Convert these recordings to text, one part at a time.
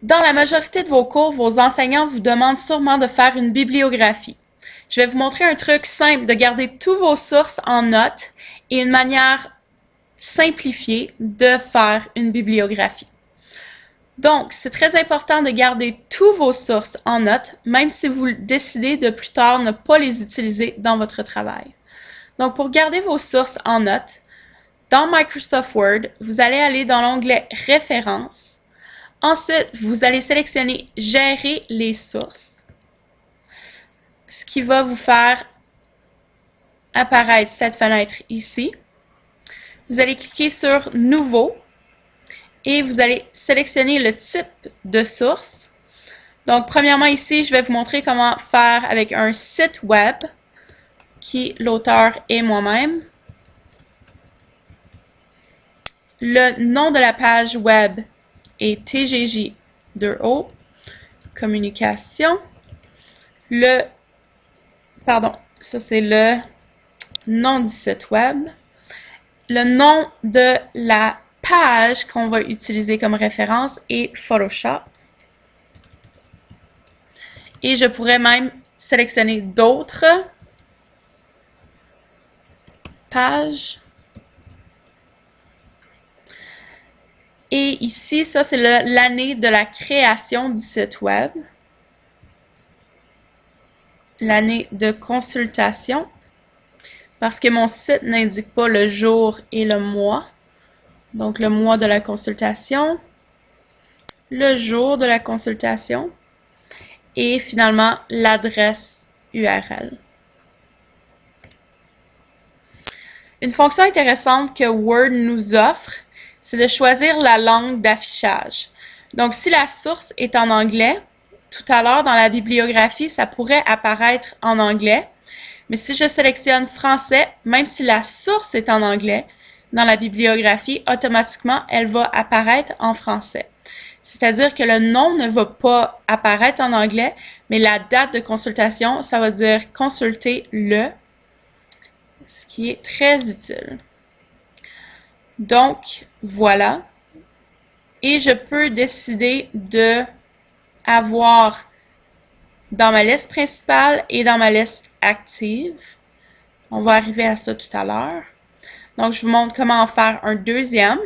Dans la majorité de vos cours, vos enseignants vous demandent sûrement de faire une bibliographie. Je vais vous montrer un truc simple de garder tous vos sources en notes et une manière simplifiée de faire une bibliographie. Donc, c'est très important de garder tous vos sources en notes, même si vous décidez de plus tard ne pas les utiliser dans votre travail. Donc, pour garder vos sources en notes, dans Microsoft Word, vous allez aller dans l'onglet Références. Ensuite, vous allez sélectionner Gérer les sources, ce qui va vous faire apparaître cette fenêtre ici. Vous allez cliquer sur Nouveau et vous allez sélectionner le type de source. Donc, premièrement, ici, je vais vous montrer comment faire avec un site web qui l'auteur est moi-même. Le nom de la page web est TGJ2O, communication. Ça c'est le nom du site web. Le nom de la page qu'on va utiliser comme référence est Photoshop. Et je pourrais même sélectionner d'autres pages. Et ici, ça c'est l'année de la création du site web. L'année de consultation. Parce que mon site n'indique pas le jour et le mois. Donc le mois de la consultation. Le jour de la consultation. Et finalement, l'adresse URL. Une fonction intéressante que Word nous offre, c'est de choisir la langue d'affichage. Donc, si la source est en anglais, tout à l'heure dans la bibliographie, ça pourrait apparaître en anglais. Mais si je sélectionne français, même si la source est en anglais, dans la bibliographie, automatiquement, elle va apparaître en français. C'est-à-dire que le nom ne va pas apparaître en anglais, mais la date de consultation, ça va dire consulter le, ce qui est très utile. Donc, voilà. Et je peux décider de avoir dans ma liste principale et dans ma liste active. On va arriver à ça tout à l'heure. Donc, je vous montre comment en faire un deuxième.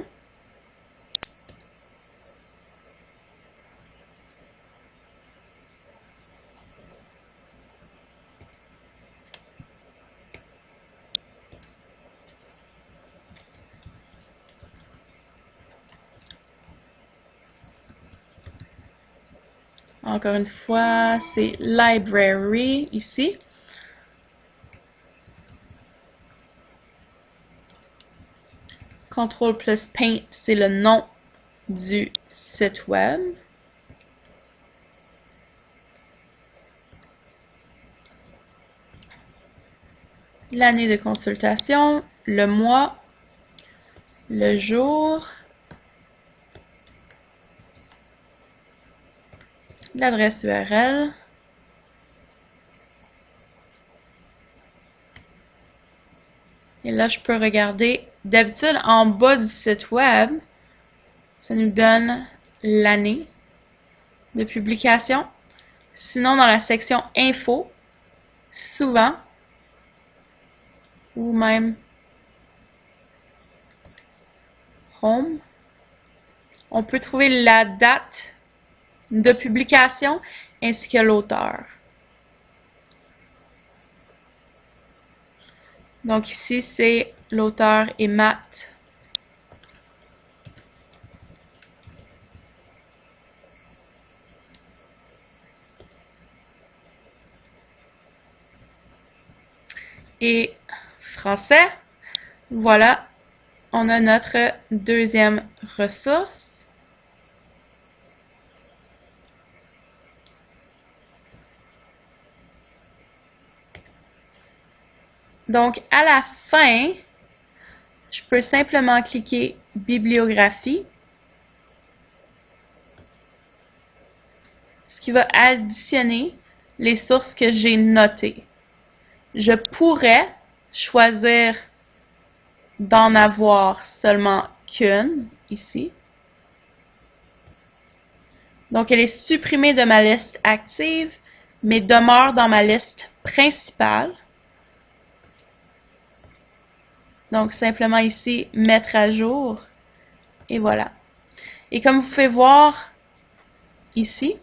Encore une fois, c'est Library ici. Ctrl plus Paint, c'est le nom du site web. L'année de consultation, le mois, le jour, l'adresse URL, et là je peux regarder, d'habitude en bas du site web, ça nous donne l'année de publication. Sinon dans la section info, souvent, ou même home, on peut trouver la date de publication ainsi que l'auteur. Donc ici, c'est l'auteur est Matt. Et français, voilà, on a notre deuxième ressource. Donc, à la fin, je peux simplement cliquer Bibliographie, ce qui va additionner les sources que j'ai notées. Je pourrais choisir d'en avoir seulement qu'une, ici. Donc, elle est supprimée de ma liste active, mais demeure dans ma liste principale. Donc, simplement ici, mettre à jour. Et voilà. Et comme vous pouvez voir ici,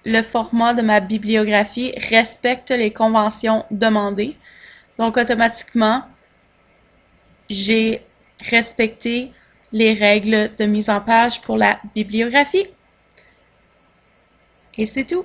le format de ma bibliographie respecte les conventions demandées. Donc, automatiquement, j'ai respecté les règles de mise en page pour la bibliographie. Et c'est tout.